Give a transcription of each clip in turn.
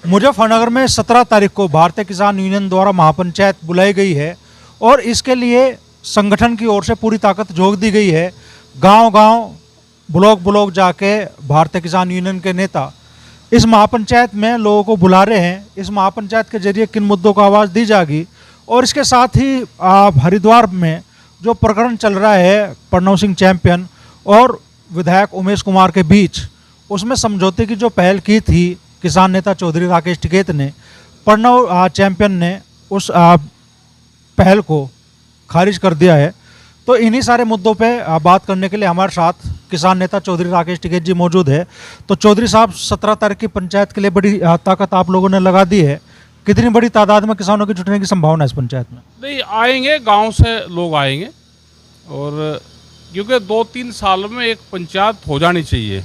मुजफ्फरनगर में 17 तारीख को भारतीय किसान यूनियन द्वारा महापंचायत बुलाई गई है और इसके लिए संगठन की ओर से पूरी ताकत झोंक दी गई है। गांव-गांव, ब्लॉक-ब्लॉक जाके भारतीय किसान यूनियन के नेता इस महापंचायत में लोगों को बुला रहे हैं। इस महापंचायत के जरिए किन मुद्दों को आवाज़ दी जाएगी और इसके साथ ही हरिद्वार में जो प्रकरण चल रहा है प्रणव सिंह चैंपियन और विधायक उमेश कुमार के बीच, उसमें समझौते की जो पहल की थी किसान नेता चौधरी राकेश टिकैत ने, प्रणव चैंपियन ने उस पहल को खारिज कर दिया है। तो इन्हीं सारे मुद्दों पे बात करने के लिए हमारे साथ किसान नेता चौधरी राकेश टिकैत जी मौजूद है। तो चौधरी साहब, 17 तारीख की पंचायत के लिए बड़ी ताकत आप लोगों ने लगा दी है। कितनी बड़ी तादाद में किसानों की जुटने की संभावना है इस पंचायत में? नहीं, आएंगे, गांव से लोग आएंगे और क्योंकि 2-3 साल में एक पंचायत हो जानी चाहिए।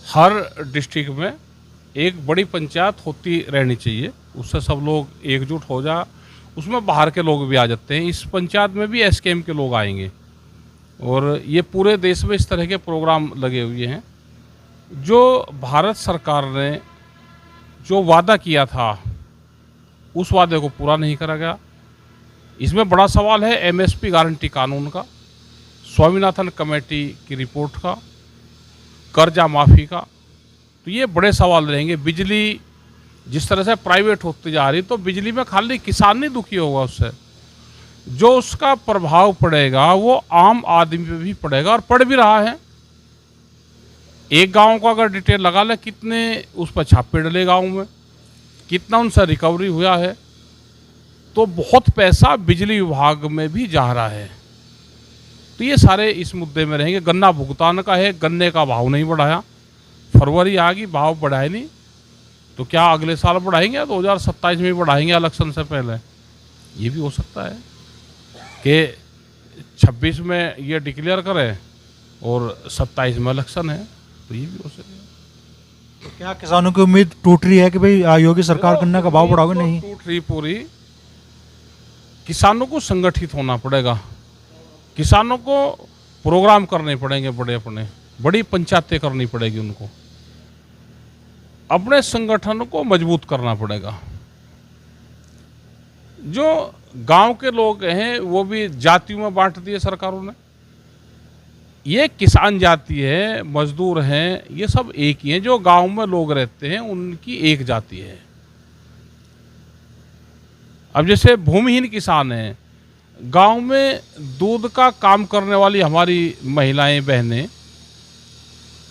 हर डिस्ट्रिक्ट में एक बड़ी पंचायत होती रहनी चाहिए, उससे सब लोग एकजुट हो जा। उसमें बाहर के लोग भी आ जाते हैं। इस पंचायत में भी एसकेएम के लोग आएंगे और ये पूरे देश में इस तरह के प्रोग्राम लगे हुए हैं। जो भारत सरकार ने जो वादा किया था उस वादे को पूरा नहीं करा गया। इसमें बड़ा सवाल है एमएसपी गारंटी कानून का, स्वामीनाथन कमेटी की रिपोर्ट का, कर्जा माफ़ी का। तो ये बड़े सवाल रहेंगे। बिजली जिस तरह से प्राइवेट होती जा रही, तो बिजली में खाली किसान नहीं दुखी होगा, उससे जो उसका प्रभाव पड़ेगा वो आम आदमी पे भी पड़ेगा और पड़ भी रहा है। एक गांव को अगर डिटेल लगा ले, कितने उस पर छापे डले गांव में, कितना उनसे रिकवरी हुआ है, तो बहुत पैसा बिजली विभाग में भी जा रहा है। तो ये सारे इस मुद्दे में रहेंगे। गन्ना भुगतान का है, गन्ने का भाव नहीं बढ़ाया, फरवरी आ गई, भाव बढ़ाए नहीं, तो क्या अगले साल बढ़ाएंगे या 2027 में बढ़ाएंगे इलेक्शन से पहले? ये भी हो सकता है कि 26 में ये डिक्लेयर करें और 27 में इलेक्शन है, तो ये भी हो सकता है। तो क्या किसानों की उम्मीद टूट रही है कि भाई योगी सरकार गन्ने का भाव बढ़ाओगे? नहीं टूट रही पूरी। किसानों को संगठित होना पड़ेगा, किसानों को प्रोग्राम करने पड़ेंगे, अपने बड़ी पंचायतें करनी पड़ेगी, उनको अपने संगठन को मजबूत करना पड़ेगा। जो गांव के लोग हैं वो भी जातियों में बांट दिए सरकारों ने। ये किसान जाति है, मजदूर हैं, ये सब एक ही हैं। जो गांव में लोग रहते हैं उनकी एक जाति है। अब जैसे भूमिहीन किसान हैं, गांव में दूध का काम करने वाली हमारी महिलाएं बहनें,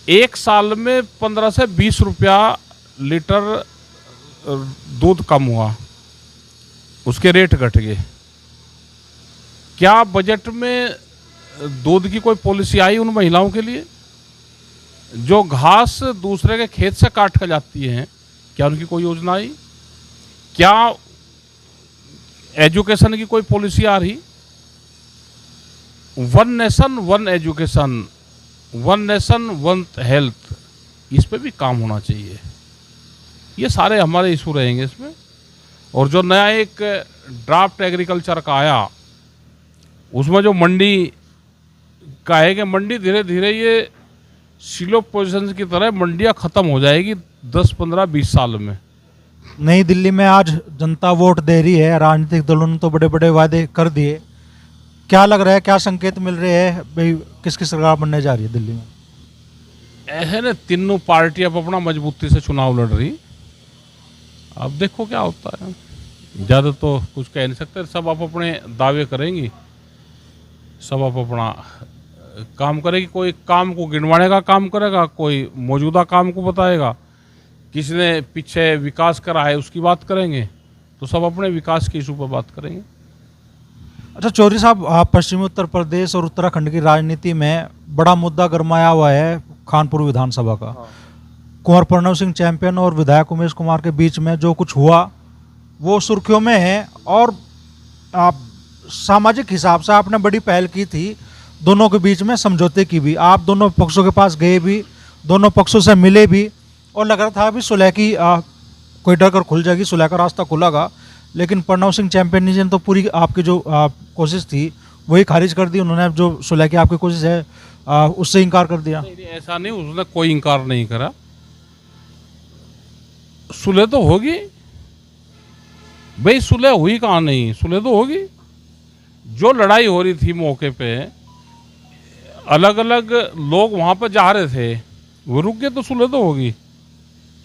एक साल में 15 से 20 रुपया लीटर दूध कम हुआ, उसके रेट घट गए। क्या बजट में दूध की कोई पॉलिसी आई उन महिलाओं के लिए? जो घास दूसरे के खेत से काट कर जाती हैं, क्या उनकी कोई योजना आई? क्या एजुकेशन की कोई पॉलिसी आ रही? One nation one education, one nation one health, इस पे भी काम होना चाहिए। ये सारे हमारे इशू रहेंगे इसमें। और जो नया एक ड्राफ्ट एग्रीकल्चर का आया, उसमें जो मंडी का है कि मंडी धीरे धीरे ये सिलो पोजीशन की तरह मंडियां ख़त्म हो जाएगी 10, 15, 20 साल में। नई दिल्ली में आज जनता वोट दे रही है, राजनीतिक दलों ने तो बड़े बड़े वादे कर दिए। क्या लग रहा है, क्या संकेत मिल रहे हैं भाई किसकी सरकार बनने जा रही है दिल्ली में? ऐसे ना तीनों पार्टी अब अपना मजबूती से चुनाव लड़ रही। अब देखो क्या होता है। ज़्यादा तो कुछ कह नहीं सकते, सब आप अपने दावे करेंगी, सब आप अपना काम करेगी। कोई काम को गिनवाने का काम करेगा, कोई मौजूदा काम को बताएगा, किसी ने पीछे विकास करा है उसकी बात करेंगे, तो सब अपने विकास के इशू पर बात करेंगे। अच्छा चौधरी साहब, पश्चिमी उत्तर प्रदेश और उत्तराखंड की राजनीति में बड़ा मुद्दा गरमाया हुआ है खानपुर विधानसभा का। कुंवर प्रणव सिंह चैंपियन और विधायक उमेश कुमार के बीच में जो कुछ हुआ वो सुर्खियों में है और आप सामाजिक हिसाब से आपने बड़ी पहल की थी दोनों के बीच में समझौते की भी। आप दोनों पक्षों के पास गए भी, दोनों पक्षों से मिले भी और लग रहा था अभी सुलह की कोई डर कर खुल जाएगी, सुलह का रास्ता खुलागा। लेकिन प्रणव सिंह चैंपियन जी ने तो पूरी आपकी जो कोशिश थी वही खारिज कर दी। उन्होंने जो सुलह की आपकी कोशिश है उससे इनकार कर दिया। नहीं, ऐसा नहीं, उसने कोई इनकार नहीं करा। सुलह तो होगी भाई, सुलह हुई कहाँ नहीं, सुलह तो होगी। जो लड़ाई हो रही थी मौके पे, अलग अलग लोग वहाँ पर जा रहे थे, वो रुक गए तो सुलह तो होगी।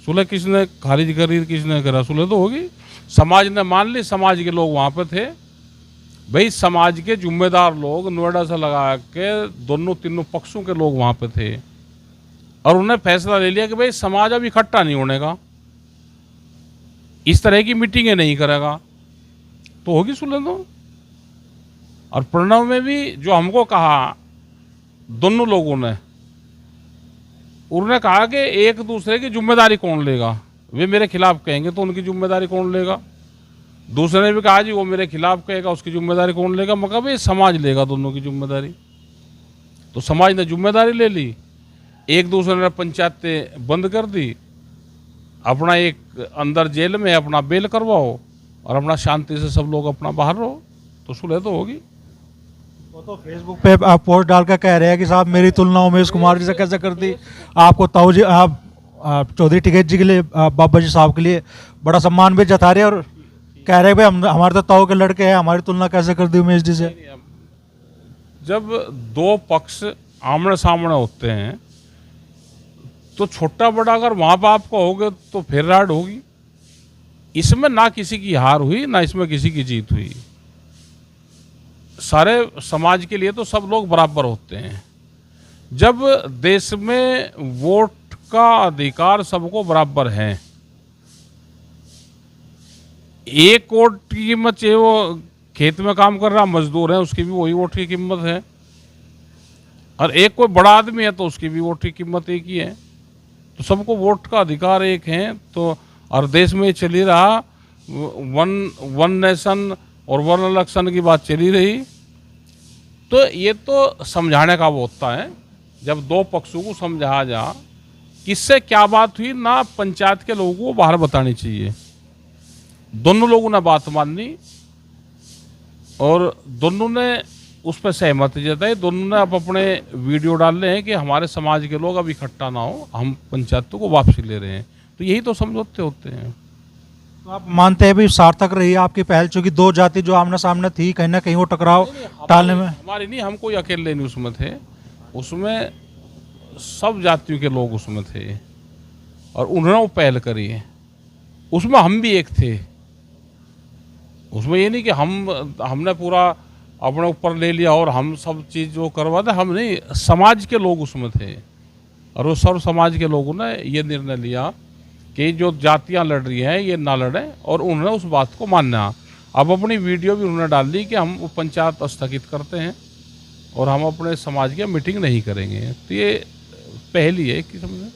सुलह किसने खारिज करी, किसने करा, सुलह तो होगी। समाज ने मान ली, समाज के लोग वहाँ पे थे भाई, समाज के जिम्मेदार लोग नोएडा से लगा के दोनों तीनों पक्षों के लोग वहाँ पे थे, और उन्हें फैसला ले लिया कि भाई समाज अब इकट्ठा नहीं होने का, इस तरह की मीटिंगें नहीं करेगा, तो होगी सुलह तो। और प्रणव में भी जो हमको कहा दोनों लोगों ने, उन्होंने कहा कि एक दूसरे की जिम्मेदारी कौन लेगा, वे मेरे खिलाफ कहेंगे तो उनकी जिम्मेदारी कौन लेगा। दूसरे ने भी कहा जी वो मेरे खिलाफ कहेगा, उसकी जिम्मेदारी कौन लेगा। मैं कहा भाई समाज लेगा दोनों की जिम्मेदारी। तो समाज ने जिम्मेदारी ले ली, एक दूसरे ने पंचायतें बंद कर दी, अपना एक अंदर जेल में अपना बेल करवाओ और अपना शांति से सब लोग अपना बाहर रहो, तो सुलह तो होगी। वो तो फेसबुक पे आप पोस्ट डाल कर कह रहे हैं कि साहब मेरी तुलना उमेश कुमार जी से कैसे कर दी, आपको ताऊ जी, आप चौधरी टिकैत जी के लिए, बाबा जी साहब के लिए बड़ा सम्मान भी जता रहे हैं, और कह रहे हैं भाई हमारे तो ताऊ के लड़के हैं, हमारी तुलना कैसे कर दी उमेश जी से। जब दो पक्ष आमने सामने होते हैं तो छोटा बड़ा अगर वहाँ पर आपको होगे तो फिर राड होगी। इसमें ना किसी की हार हुई, ना इसमें किसी की जीत हुई। सारे समाज के लिए तो सब लोग बराबर होते हैं। जब देश में वोट का अधिकार सबको बराबर है, एक वोट की कीमत, चाहे वो खेत में काम कर रहा मजदूर है उसकी भी वही वोट की कीमत है, और एक कोई बड़ा आदमी है तो उसकी भी वोट की कीमत एक ही है। तो सबको वोट का अधिकार एक है। तो और देश में चल ही रहा वन नेशन और वन इलेक्शन की बात चली रही, तो ये तो समझाने का वो होता है जब दो पक्षों को समझाया जा किससे क्या बात हुई, ना पंचायत के लोगों को बाहर बतानी चाहिए। दोनों लोगों ने बात मानी और दोनों ने उस पर सहमति जताई। दोनों ने अब अपने वीडियो डाल रहे हैं कि हमारे समाज के लोग अब इकट्ठा ना हो, हम पंचायतों को वापसी ले रहे हैं। तो यही तो समझौते होते हैं। तो आप मानते हैं भी सार्थक रही आपकी पहल, चूंकि दो जाति जो आमने सामने थी, कहीं ना कहीं वो टकराव टालने में? हमारी नहीं, हम कोई अकेले नहीं उसमें थे, उसमें सब जातियों के लोग उसमें थे और उन्होंने वो पहल करी है। उसमें हम भी एक थे। उसमें ये नहीं कि हमने पूरा अपने ऊपर ले लिया और हम सब चीज़ जो करवाते, हम नहीं, समाज के लोग उसमें थे और वो सर्व समाज के लोगों ने ये निर्णय लिया कि जो जातियां लड़ रही हैं ये ना लड़ें, और उन्होंने उस बात को माना। अब अपनी वीडियो भी उन्होंने डाल दी कि हम वो पंचायत स्थगित करते हैं और हम अपने समाज की मीटिंग नहीं करेंगे। तो ये पहली है कि समझे।